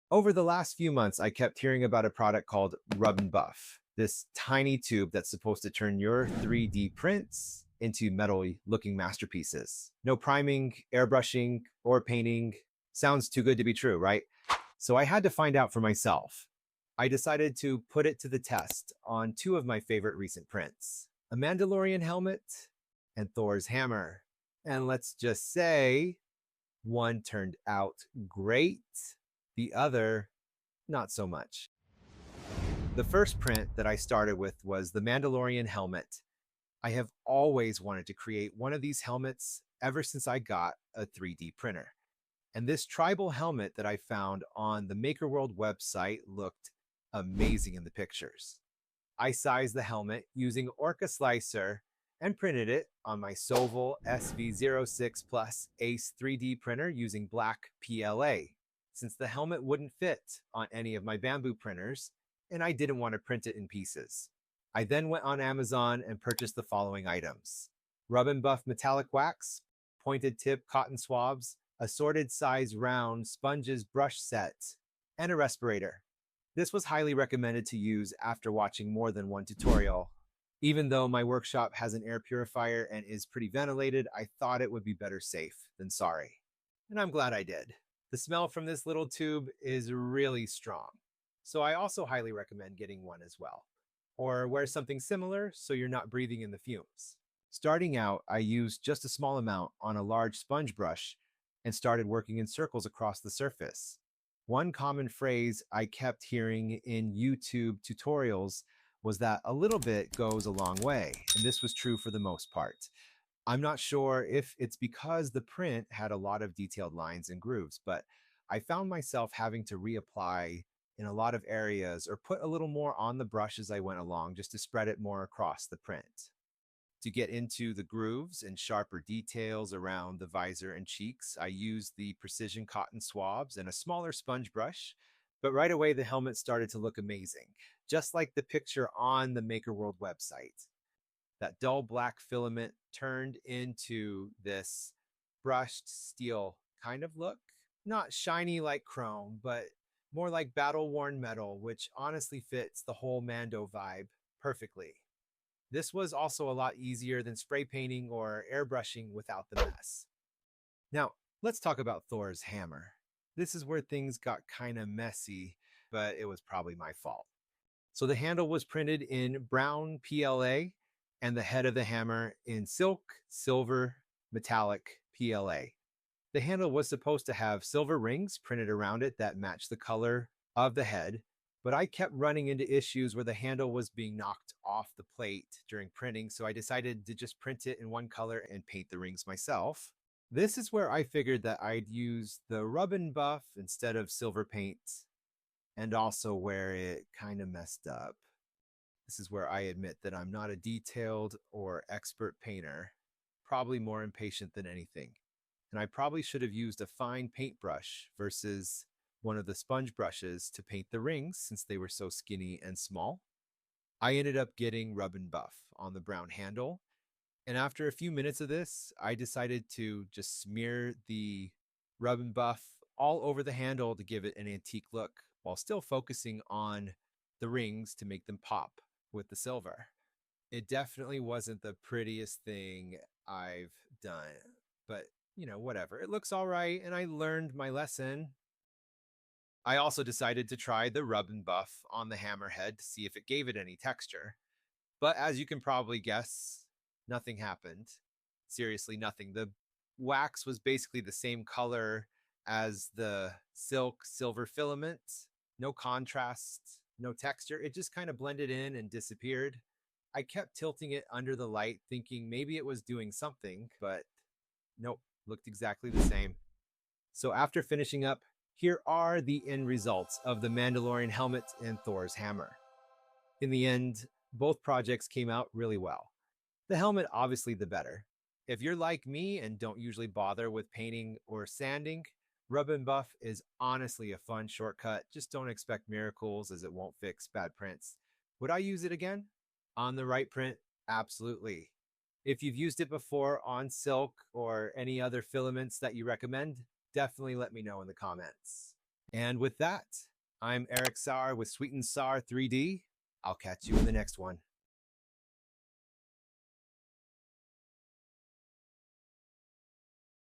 Over the last few months, I kept hearing about a product called Rub and Buff, this tiny tube that's supposed to turn your 3D prints into metal looking masterpieces. No priming, airbrushing, or painting. Sounds too good to be true, right? So I had to find out for myself. I decided to put it to the test on two of my favorite recent prints, a Mandalorian helmet and Thor's hammer. And let's just say one turned out great, the other not so much. The first print that I started with was the Mandalorian helmet. I have always wanted to create one of these helmets ever since I got a 3D printer. And this tribal helmet that I found on the Maker World website looked amazing in the pictures. I sized the helmet using Orca Slicer and printed it on my Soval SV06 Plus Ace 3D printer using black PLA, since the helmet wouldn't fit on any of my bamboo printers, and I didn't want to print it in pieces. I then went on Amazon and purchased the following items: Rub and Buff metallic wax, pointed tip cotton swabs, assorted size round sponges brush set, and a respirator. This was highly recommended to use after watching more than one tutorial. Even though my workshop has an air purifier and is pretty ventilated, I thought it would be better safe than sorry. And I'm glad I did. The smell from this little tube is really strong, so I also highly recommend getting one as well. Or wear something similar so you're not breathing in the fumes. Starting out, I used just a small amount on a large sponge brush and started working in circles across the surface. One common phrase I kept hearing in YouTube tutorials was that a little bit goes a long way, and this was true for the most part. I'm not sure if it's because the print had a lot of detailed lines and grooves, but I found myself having to reapply in a lot of areas or put a little more on the brush as I went along just to spread it more across the print. To get into the grooves and sharper details around the visor and cheeks, I used the precision cotton swabs and a smaller sponge brush, but right away the helmet started to look amazing, just like the picture on the Maker World website. That dull black filament turned into this brushed steel kind of look. Not shiny like chrome, but more like battle worn metal, which honestly fits the whole Mando vibe perfectly. This was also a lot easier than spray painting or airbrushing without the mess. Now, let's talk about Thor's hammer. This is where things got kind of messy, but it was probably my fault. So the handle was printed in brown PLA and the head of the hammer in silk, silver, metallic PLA. The handle was supposed to have silver rings printed around it that matched the color of the head, but I kept running into issues where the handle was being knocked off the plate during printing, so I decided to just print it in one color and paint the rings myself. This is where I figured that I'd use the rub and buff instead of silver paint, and also where it kind of messed up. This is where I admit that I'm not a detailed or expert painter, probably more impatient than anything. And I probably should have used a fine paintbrush versus one of the sponge brushes to paint the rings since they were so skinny and small. I ended up getting rub and buff on the brown handle. And after a few minutes of this, I decided to just smear the rub and buff all over the handle to give it an antique look while still focusing on the rings to make them pop with the silver. It definitely wasn't the prettiest thing I've done, but whatever. It looks all right, and I learned my lesson. I also decided to try the rub and buff on the hammerhead to see if it gave it any texture. But as you can probably guess, nothing happened. Seriously, nothing. The wax was basically the same color as the silk silver filament. No contrast, no texture. It just kind of blended in and disappeared. I kept tilting it under the light, thinking maybe it was doing something, but nope, looked exactly the same. So after finishing up, here are the end results of the Mandalorian helmet and Thor's hammer. In the end, both projects came out really well. The helmet, obviously, the better. If you're like me and don't usually bother with painting or sanding, rub and buff is honestly a fun shortcut. Just don't expect miracles as it won't fix bad prints. Would I use it again? On the right print? Absolutely. If you've used it before on silk or any other filaments that you recommend, definitely let me know in the comments. And with that, I'm Eric Sauer with Sweet and Sour 3D. I'll catch you in the next one.